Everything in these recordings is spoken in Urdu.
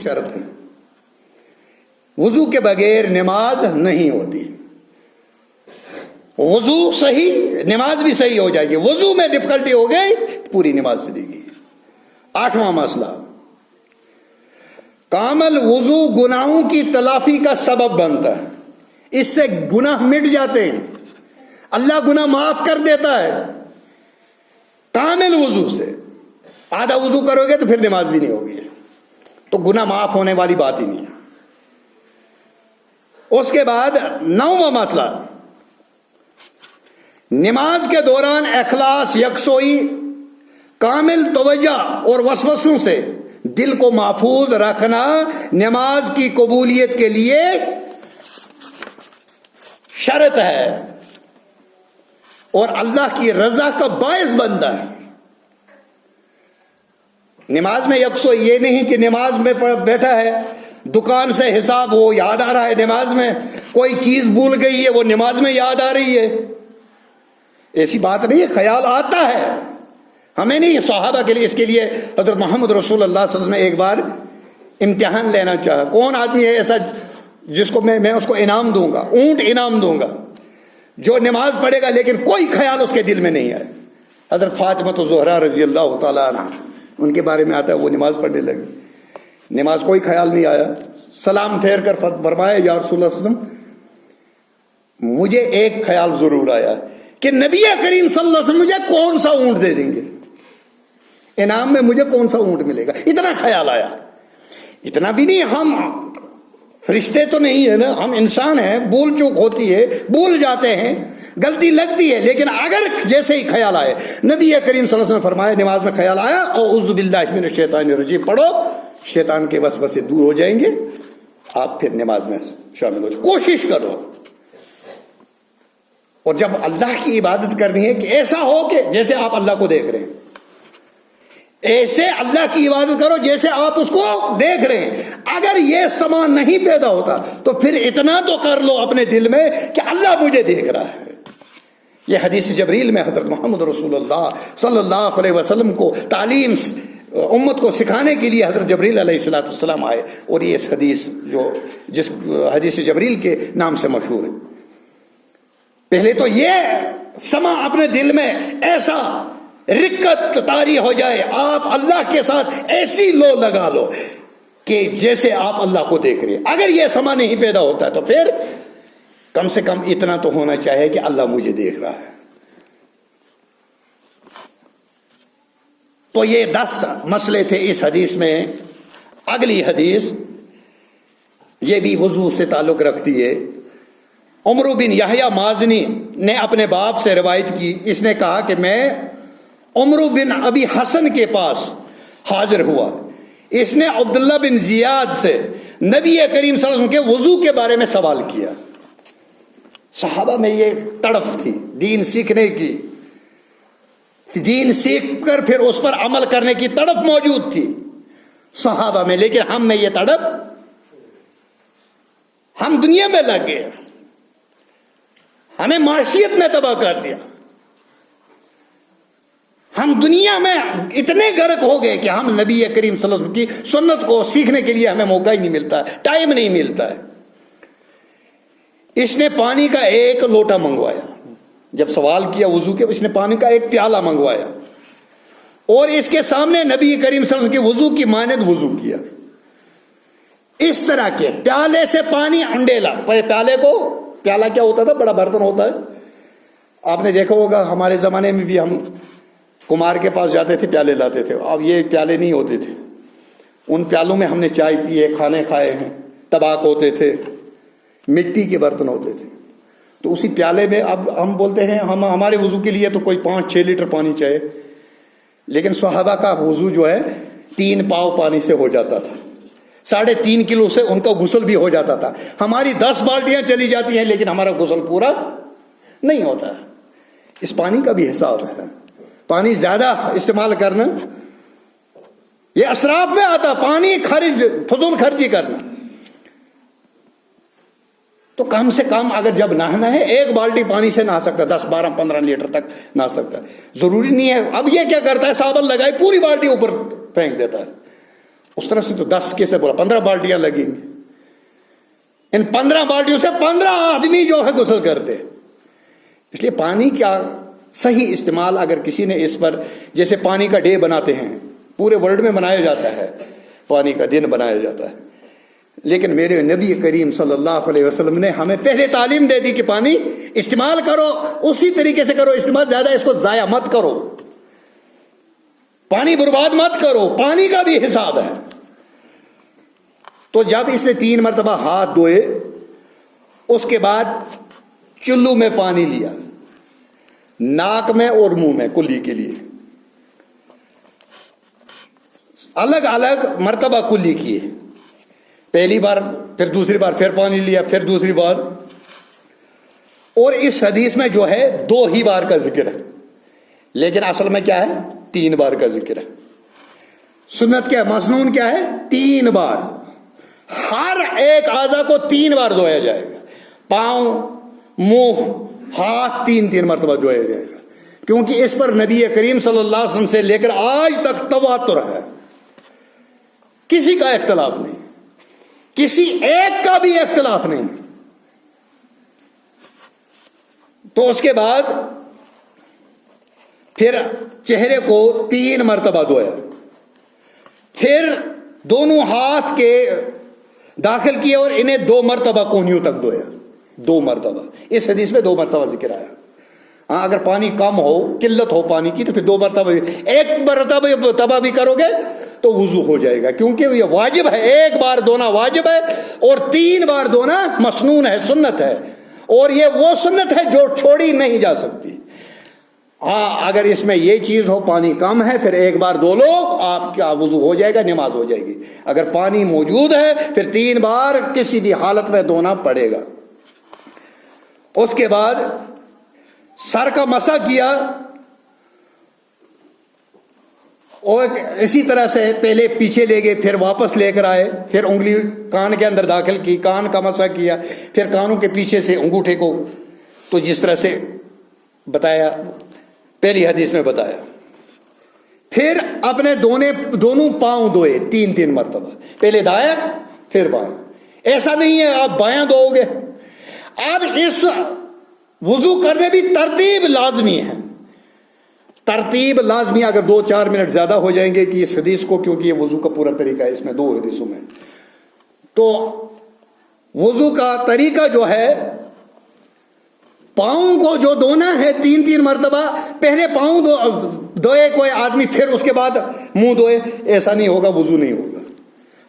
شرط ہے. وضو کے بغیر نماز نہیں ہوتی. وضو صحیح، نماز بھی صحیح ہو جائے گی. وضو میں ڈفیکلٹی ہو گئی پوری نماز چلے گی. 8واں مسئلہ، کامل وضو گناہوں کی تلافی کا سبب بنتا ہے. اس سے گناہ مٹ جاتے ہیں، اللہ گناہ معاف کر دیتا ہے کامل وضو سے. آدھا وضو کرو گے تو پھر نماز بھی نہیں ہوگی، تو گناہ معاف ہونے والی بات ہی نہیں ہے. اس کے بعد 9واں مسئلہ، نماز کے دوران اخلاص، یکسوئی، کامل توجہ اور وسوسوں سے دل کو محفوظ رکھنا نماز کی قبولیت کے لیے شرط ہے اور اللہ کی رضا کا باعث بنتا ہے. نماز میں یکسوئی یہ نہیں کہ نماز میں بیٹھا ہے، دکان سے حساب وہ یاد آ رہا ہے، نماز میں کوئی چیز بھول گئی ہے وہ نماز میں یاد آ رہی ہے. ایسی بات نہیں ہے، خیال آتا ہے ہمیں نہیں. صحابہ کے لیے، اس کے لیے حضرت محمد رسول اللہ صلی اللہ علیہ وسلم نے ایک بار امتحان لینا چاہا. کون آدمی ہے ایسا جس کو میں اس کو انعام دوں گا، اونٹ انعام دوں گا، جو نماز پڑھے گا لیکن کوئی خیال اس کے دل میں نہیں آئے. حضرت فاطمہ الزہرا رضی اللہ تعالیٰ عنہ، ان کے بارے میں آتا ہے وہ نماز پڑھنے لگی، نماز کوئی خیال نہیں آیا. سلام پھیر کر فرمایا یا رسول اللہ صلی اللہ علیہ وسلم، مجھے ایک خیال ضرور آیا کہ نبی کریم صلی اللہ علیہ وسلم مجھے کون سا اونٹ دے دیں گے، انعام میں مجھے کون سا اونٹ ملے گا. اتنا خیال آیا. اتنا بھی نہیں، ہم فرشتے تو نہیں ہے نا، ہم انسان ہیں، بھول چوک ہوتی ہے، بھول جاتے ہیں، غلطی لگتی ہے. لیکن اگر جیسے ہی خیال آئے، نبی کریم صلی اللہ علیہ وسلم نے فرمایا نماز میں خیال آیا اعوذ باللہ من الشیطان الرجیم پڑھو، شیطان کے وسوسے دور ہو جائیں گے، آپ پھر نماز میں شامل ہو جائیں. کوشش کرو. اور جب اللہ کی عبادت کرنی ہے کہ ایسا ہو کہ جیسے آپ اللہ کو دیکھ رہے ہیں، ایسے اللہ کی عبادت کرو جیسے آپ اس کو دیکھ رہے ہیں. اگر یہ سامان نہیں پیدا ہوتا تو پھر اتنا تو کر لو اپنے دل میں کہ اللہ مجھے دیکھ رہا ہے. یہ حدیث جبریل میں حضرت محمد رسول اللہ صلی اللہ علیہ وسلم کو تعلیم امت کو سکھانے کے لیے حضرت جبریل علیہ السلام آئے، اور یہ اس حدیث جس حدیث جبریل کے نام سے مشہور ہے. پہلے تو یہ سما اپنے دل میں ایسا رکت طاری ہو جائے، آپ اللہ کے ساتھ ایسی لو لگا لو کہ جیسے آپ اللہ کو دیکھ رہے ہیں. اگر یہ سما نہیں پیدا ہوتا تو پھر کم سے کم اتنا تو ہونا چاہیے کہ اللہ مجھے دیکھ رہا ہے. تو یہ 10 مسئلے تھے اس حدیث میں. اگلی حدیث یہ بھی وضو سے تعلق رکھتی ہے. عمرو بن یحییٰ مازنی نے اپنے باپ سے روایت کی، اس نے کہا کہ میں عمرو بن ابی حسن کے پاس حاضر ہوا. اس نے عبداللہ بن زیاد سے نبی کریم صلی اللہ علیہ وسلم کے وضو کے بارے میں سوال کیا. صحابہ میں یہ تڑف تھی دین سیکھنے کی، دین سیکھ کر پھر اس پر عمل کرنے کی تڑپ موجود تھی صحابہ میں. لیکن ہم میں یہ تڑپ، ہم دنیا میں لگ گئے، ہمیں معاشیت نے تباہ کر دیا. ہم دنیا میں اتنے غرق ہو گئے کہ ہم نبی کریم صلی اللہ علیہ وسلم کی سنت کو سیکھنے کے لیے ہمیں موقع ہی نہیں ملتا ہے، ٹائم نہیں ملتا ہے. اس نے پانی کا ایک لوٹا منگوایا. جب سوال کیا وضو کے، اس نے پانی کا ایک پیالہ منگوایا اور اس کے سامنے نبی کریم صلی اللہ علیہ وسلم کے وضو کی مانند وضو کیا. اس طرح کے پیالے سے پانی انڈیلا. پیالہ کیا ہوتا تھا؟ بڑا برتن ہوتا ہے. آپ نے دیکھا ہوگا ہمارے زمانے میں بھی ہم کمار کے پاس جاتے تھے، پیالے لاتے تھے. اب یہ پیالے نہیں ہوتے تھے. ان پیالوں میں ہم نے چائے پی ہے، کھانے کھائے ہیں، طباق ہوتے تھے، مٹی کے برتن ہوتے تھے. تو اسی پیالے میں اب ہم بولتے ہیں ہمارے وضو کے لیے تو کوئی 5-6 لیٹر پانی چاہیے، لیکن صحابہ کا وضو جو ہے 3 پاؤ پانی سے ہو جاتا تھا. 3.5 کلو سے ان کا غسل بھی ہو جاتا تھا. ہماری 10 بالٹیاں چلی جاتی ہیں لیکن ہمارا غسل پورا نہیں ہوتا. اس پانی کا بھی حساب ہے. پانی زیادہ استعمال کرنا یہ اسراف میں آتا. پانی فضول خرچی کرنا. تو کم سے کم اگر جب نہانا ہے 1 بالٹی پانی سے نہا سکتا ہے، 10 12 15 لیٹر تک نہا سکتا ہے. ضروری نہیں ہے. اب یہ کیا کرتا ہے، صابن لگائے پوری بالٹی اوپر پھینک دیتا ہے. اس طرح سے تو 10 کیسے بولا، 15 بالٹیاں لگیں گی. ان 15 بالٹیوں سے 15 آدمی جو ہے غسل کرتے. اس لیے پانی کا صحیح استعمال اگر کسی نے اس پر، جیسے پانی کا ڈے بناتے ہیں، پورے ورلڈ میں منایا جاتا ہے، پانی کا دن بنایا جاتا ہے، لیکن میرے نبی کریم صلی اللہ علیہ وسلم نے ہمیں پہلے تعلیم دے دی کہ پانی استعمال کرو، اسی طریقے سے کرو استعمال، زیادہ اس کو ضائع مت کرو، پانی برباد مت کرو، پانی کا بھی حساب ہے. تو جب اس نے 3 مرتبہ ہاتھ دھوئے، اس کے بعد چلو میں پانی لیا، ناک میں اور منہ میں کلی کے لیے، الگ الگ مرتبہ کلی کیے. پہلی بار، پھر دوسری بار پھر پانی لیا، پھر دوسری بار. اور اس حدیث میں جو ہے 2 ہی بار کا ذکر ہے، لیکن اصل میں کیا ہے 3 بار کا ذکر ہے. سنت کیا ہے، مسنون کیا ہے 3 بار. ہر ایک اعضا کو 3 بار دھویا جائے گا، پاؤں، منہ، ہاتھ 3 مرتبہ دھویا جائے گا، کیونکہ اس پر نبی کریم صلی اللہ علیہ وسلم سے لے کر آج تک تواتر ہے، کسی کا اختلاف نہیں، کسی ایک کا بھی اختلاف نہیں. تو اس کے بعد پھر چہرے کو 3 مرتبہ دھویا، پھر دونوں ہاتھ کے داخل کیے اور انہیں 2 مرتبہ کونیوں تک دھویا. 2 مرتبہ اس حدیث میں 2 مرتبہ ذکر آیا. ہاں اگر پانی کم ہو، قلت ہو پانی کی، تو پھر 2 مرتبہ، 1 مرتبہ بھی کرو گے تو وضو ہو جائے گا، کیونکہ یہ واجب ہے، 1 بار دھونا واجب ہے اور 3 بار دھونا مسنون ہے، سنت ہے، اور یہ وہ سنت ہے جو چھوڑی نہیں جا سکتی. ہاں اگر اس میں یہ چیز ہو، پانی کم ہے، پھر 1 بار دھو لو، آپ کا وضو ہو جائے گا، نماز ہو جائے گی. اگر پانی موجود ہے پھر 3 بار کسی بھی حالت میں دھونا پڑے گا. اس کے بعد سر کا مسح کیا، اور اسی طرح سے پہلے پیچھے لے گئے، پھر واپس لے کر آئے، پھر انگلی کان کے اندر داخل کی، کان کا مسح کیا، پھر کانوں کے پیچھے سے انگوٹھے کو، تو جس طرح سے بتایا پہلی حدیث میں بتایا. پھر اپنے دونوں پاؤں دھوئے 3 مرتبہ، پہلے دائیں پھر بائیں. ایسا نہیں ہے آپ بایاں دھو گے. اب اس وضو کرنے بھی ترتیب لازمی ہے، ترتیب لازمی. اگر 2-4 منٹ زیادہ ہو جائیں گے کہ اس حدیث کو، کیونکہ یہ وضو کا پورا طریقہ ہے اس میں 2 حدیثوں میں، تو وضو کا طریقہ جو ہے، پاؤں کو جو دھونا ہے 3 مرتبہ، پہلے پاؤں دھوئے کوئی آدمی، پھر اس کے بعد منہ دھوئے، ایسا نہیں ہوگا، وضو نہیں ہوگا.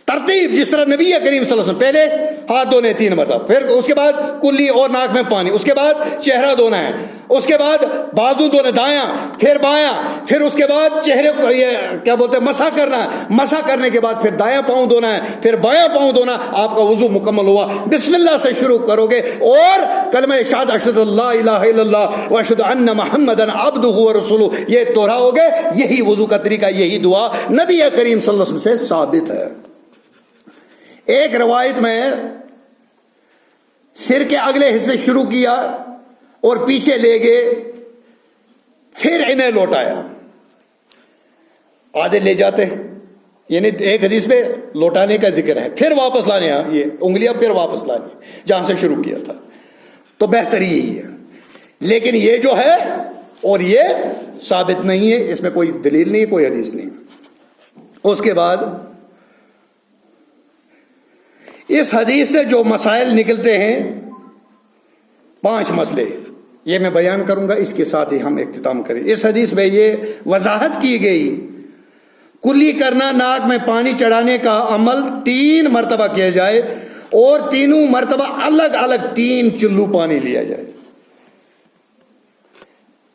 ترتیب جس طرح نبی کریم صلی اللہ علیہ وسلم، پہلے ہاتھ دھونے 3 مرتبہ، پھر اس کے بعد کلی اور ناک میں پانی، اس کے بعد چہرہ دھونا ہے، اس کے بعد بازو دھونا، دایاں پھر بایاں، پھر اس کے بعد چہرے کو یہ کیا بولتے ہیں مسح کرنا ہے، مسح کرنے کے بعد پھر دایاں پاؤں دھونا ہے، پھر بایاں پاؤں دھونا. آپ کا وضو مکمل ہوا. بسم اللہ سے شروع کرو گے اور کلمہ شہادت اشہد اللہ الہ الا اللہ و اشہد ان محمدن عبدہ و رسولہ یہ دہراؤ گے. یہی وضو کا طریقہ، یہی دعا نبی کریم صلی اللہ علیہ وسلم سے ثابت ہے. ایک روایت میں سر کے اگلے حصے شروع کیا اور پیچھے لے گئے، پھر انہیں لوٹایا. آدھے لے جاتے ہیں، یعنی ایک حدیث میں لوٹانے کا ذکر ہے، پھر واپس لانے، یہ انگلیاں پھر واپس لانی جہاں سے شروع کیا تھا. تو بہتر یہی ہے، لیکن یہ جو ہے اور یہ ثابت نہیں ہے، اس میں کوئی دلیل نہیں، کوئی حدیث نہیں. اس کے بعد اس حدیث سے جو مسائل نکلتے ہیں، 5 مسئلے، یہ میں بیان کروں گا، اس کے ساتھ ہی ہم اختتام کریں. اس حدیث میں یہ وضاحت کی گئی، کلی کرنا، ناک میں پانی چڑھانے کا عمل 3 مرتبہ کیا جائے اور 3 مرتبہ الگ الگ 3 چلو پانی لیا جائے.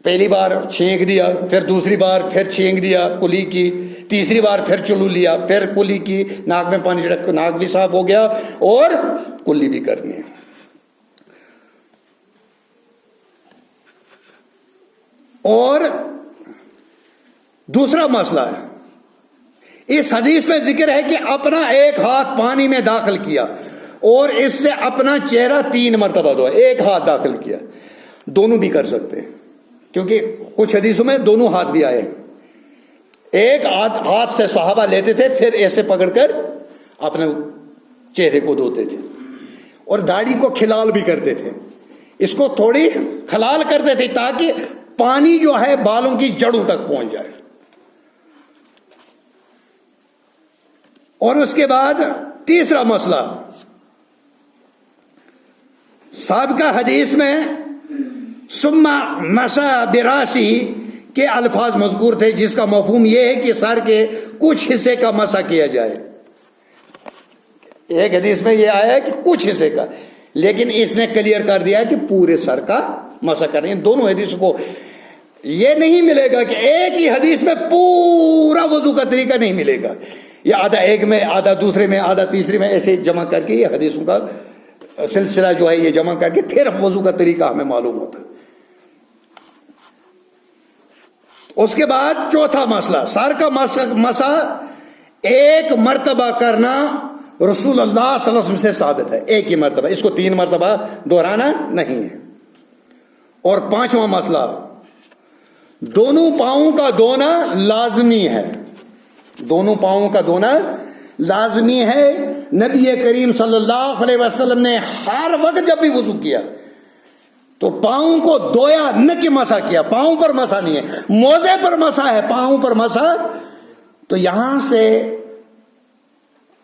پہلی بار چھینک دیا، پھر دوسری بار پھر چھینک دیا کلی کی، تیسری بار پھر چلو لیا، پھر کلی کی، ناک میں پانی چڑھا، ناک بھی صاف ہو گیا اور کلی بھی کرنی ہے. اور دوسرا مسئلہ ہے، اس حدیث میں ذکر ہے کہ اپنا ایک ہاتھ پانی میں داخل کیا اور اس سے اپنا چہرہ 3 مرتبہ دھویا. ایک ہاتھ داخل کیا، دونوں بھی کر سکتے ہیں، کیونکہ کچھ حدیثوں میں دونوں ہاتھ بھی آئے ہیں. ایک ہاتھ سے صحابہ لیتے تھے، پھر ایسے پکڑ کر اپنے چہرے کو دھوتے تھے، اور داڑھی کو کھلال بھی کرتے تھے، اس کو تھوڑی کھلال کرتے تھے تاکہ پانی جو ہے بالوں کی جڑوں تک پہنچ جائے۔ اور اس کے بعد تیسرا مسئلہ، سابقہ حدیث میں ثم مسح براسی کے الفاظ مذکور تھے، جس کا مفہوم یہ ہے کہ سر کے کچھ حصے کا مسح کیا جائے۔ ایک حدیث میں یہ آیا ہے کہ کچھ حصے کا، لیکن اس نے کلیئر کر دیا کہ پورے سر کا مسح کریں۔ ان دونوں حدیث کو یہ نہیں ملے گا کہ ایک ہی حدیث میں پورا وضو کا طریقہ نہیں ملے گا، یہ آدھا ایک میں، آدھا دوسرے میں، آدھا تیسرے میں، ایسے جمع کر کے یہ حدیثوں کا سلسلہ جو ہے یہ جمع کر کے پھر وضو کا طریقہ ہمیں معلوم ہوتا ہے۔ اس کے بعد چوتھا مسئلہ، سر کا مسح ایک مرتبہ کرنا رسول اللہ صلی اللہ علیہ وسلم سے ثابت ہے، ایک ہی مرتبہ، اس کو 3 مرتبہ دہرانا نہیں ہے۔ اور پانچواں مسئلہ، دونوں پاؤں کا دھونا لازمی ہے، دونوں پاؤں کا دھونا لازمی ہے۔ نبی کریم صلی اللہ علیہ وسلم نے ہر وقت جب بھی وضو کیا تو پاؤں کو دھویا، نہ کہ مسح کیا۔ پاؤں پر مسح نہیں ہے، موزے پر مسح ہے، پاؤں پر مسح۔ تو یہاں سے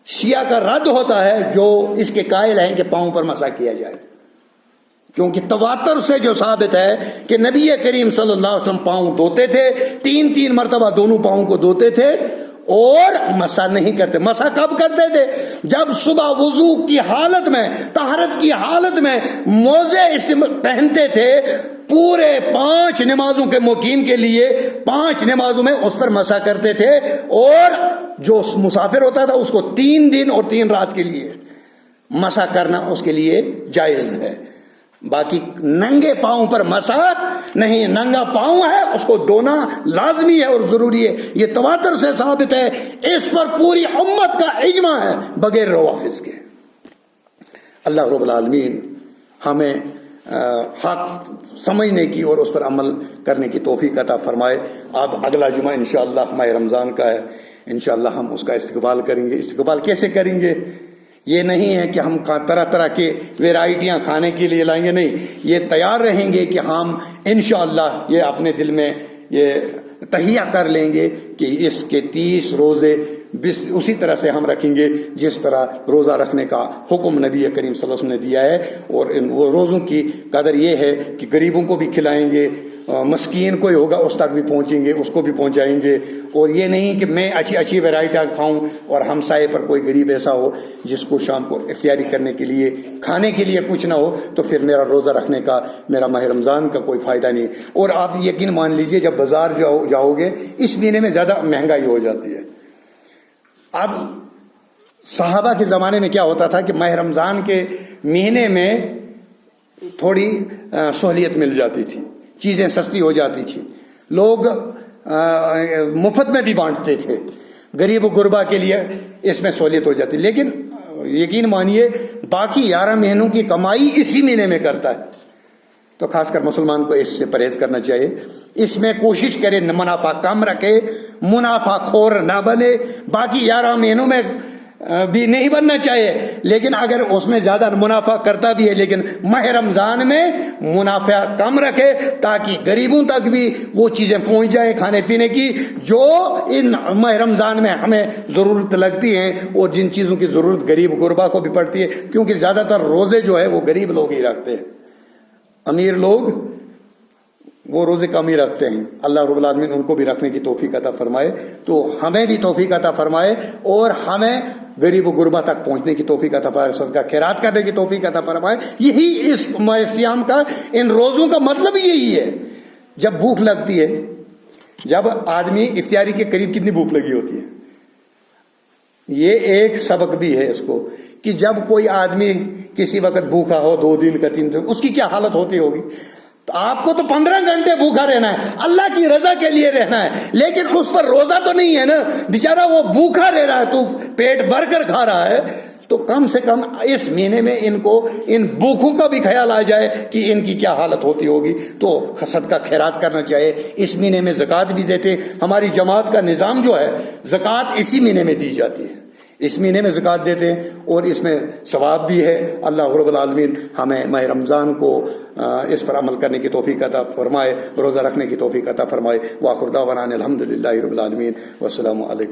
شیعہ کا رد ہوتا ہے جو اس کے قائل ہیں کہ پاؤں پر مسح کیا جائے، کیونکہ تواتر سے جو ثابت ہے کہ نبی کریم صلی اللہ علیہ وسلم پاؤں دھوتے تھے، 3 مرتبہ دونوں پاؤں کو دھوتے تھے اور مسح نہیں کرتے۔ مسح کب کرتے تھے؟ جب صبح وضو کی حالت میں، طہارت کی حالت میں موزے پہنتے تھے، پورے 5 نمازوں کے مقیم کے لیے 5 نمازوں میں اس پر مسح کرتے تھے، اور جو مسافر ہوتا تھا اس کو 3 دن اور 3 رات کے لیے مسح کرنا اس کے لیے جائز ہے۔ باقی ننگے پاؤں پر مسح نہیں، ننگا پاؤں ہے اس کو دھونا لازمی ہے اور ضروری ہے، یہ تواتر سے ثابت ہے، اس پر پوری امت کا اجماع ہے بغیر روافظ کے۔ اللہ رب العالمین ہمیں حق سمجھنے کی اور اس پر عمل کرنے کی توفیق عطا فرمائے۔ اب اگلا جمعہ انشاءاللہ ماہ رمضان کا ہے، انشاءاللہ ہم اس کا استقبال کریں گے۔ استقبال کیسے کریں گے؟ یہ نہیں ہے کہ ہم طرح طرح کے ویرائٹیاں کھانے کے لیے لائیں گے، نہیں، یہ تیار رہیں گے کہ ہم انشاءاللہ یہ اپنے دل میں یہ تہیہ کر لیں گے کہ اس کے 30 روزے اسی طرح سے ہم رکھیں گے جس طرح روزہ رکھنے کا حکم نبی کریم صلی اللہ علیہ وسلم نے دیا ہے۔ اور ان وہ روزوں کی قدر یہ ہے کہ غریبوں کو بھی کھلائیں گے، مسکین کوئی ہوگا اس تک بھی پہنچیں گے، اس کو بھی پہنچائیں گے۔ اور یہ نہیں کہ میں اچھی ویرائٹیاں کھاؤں اور ہمسائے پر کوئی غریب ایسا ہو جس کو شام کو اختیاری کرنے کے لیے، کھانے کے لیے کچھ نہ ہو، تو پھر میرا روزہ رکھنے کا، میرا ماہ رمضان کا کوئی فائدہ نہیں۔ اور آپ یقین مان لیجئے جب بازار جاؤ گے اس مہینے میں زیادہ مہنگائی ہو جاتی ہے۔ اب صحابہ کے زمانے میں کیا ہوتا تھا کہ ماہ رمضان کے مہینے میں تھوڑی سہولیت مل جاتی تھی، چیزیں سستی ہو جاتی تھی، لوگ مفت میں بھی بانٹتے تھے، غریب و غربا کے لیے اس میں سہولیت ہو جاتی۔ لیکن یقین مانیے باقی 11 مہینوں کی کمائی اسی مہینے میں کرتا ہے، تو خاص کر مسلمان کو اس سے پرہیز کرنا چاہیے۔ اس میں کوشش کرے منافع کم رکھے، منافع خور نہ بنے۔ باقی 11 مہینوں میں بھی نہیں بننا چاہیے، لیکن اگر اس میں زیادہ منافع کرتا بھی ہے لیکن ماہ رمضان میں منافع کم رکھے تاکہ غریبوں تک بھی وہ چیزیں پہنچ جائیں کھانے پینے کی جو ان ماہ رمضان میں ہمیں ضرورت لگتی ہیں، اور جن چیزوں کی ضرورت غریب غربا کو بھی پڑتی ہے، کیونکہ زیادہ تر روزے جو ہے وہ غریب لوگ ہی رکھتے ہیں، امیر لوگ وہ روزے کم ہی رکھتے ہیں۔ اللہ رب العالمین ان کو بھی رکھنے کی توفیق عطا فرمائے، تو ہمیں بھی توفیق عطا فرمائے اور ہمیں غریب و غربا تک پہنچنے کی توفیق عطا فرمائے، صدقہ خیرات کرنے کی توفیق عطا فرمائے۔ یہی اس ماہ صیام کا، ان روزوں کا مطلب یہی ہے۔ جب بھوک لگتی ہے، جب آدمی افطاری کے قریب کتنی بھوک لگی ہوتی ہے، یہ ایک سبق بھی ہے اس کو کہ جب کوئی آدمی کسی وقت بھوکا ہو 2 دن کا 3 دن، اس کی کیا حالت ہوتی ہوگی۔ تو آپ کو تو 15 گھنٹے بھوکا رہنا ہے، اللہ کی رضا کے لیے رہنا ہے، لیکن اس پر روزہ تو نہیں ہے نا، بیچارہ وہ بھوکا رہ رہا ہے، تو پیٹ بھر کر کھا رہا ہے، تو کم سے کم اس مہینے میں ان کو ان بھوکوں کا بھی خیال آ جائے کہ ان کی کیا حالت ہوتی ہوگی، تو صدقہ خیرات کرنا چاہیے۔ اس مہینے میں زکوٰۃ بھی دیتے، ہماری جماعت کا نظام جو ہے زکوٰۃ اسی مہینے میں دی جاتی ہے، اس مہینے میں زکوٰۃ دیتے ہیں اور اس میں ثواب بھی ہے۔ اللہ رب العالمین ہمیں ماہ رمضان کو اس پر عمل کرنے کی توفیق عطا فرمائے، روزہ رکھنے کی توفیق عطا فرمائے۔ وآخر دعوانا الحمدللہ رب العالمین، والسلام علیکم۔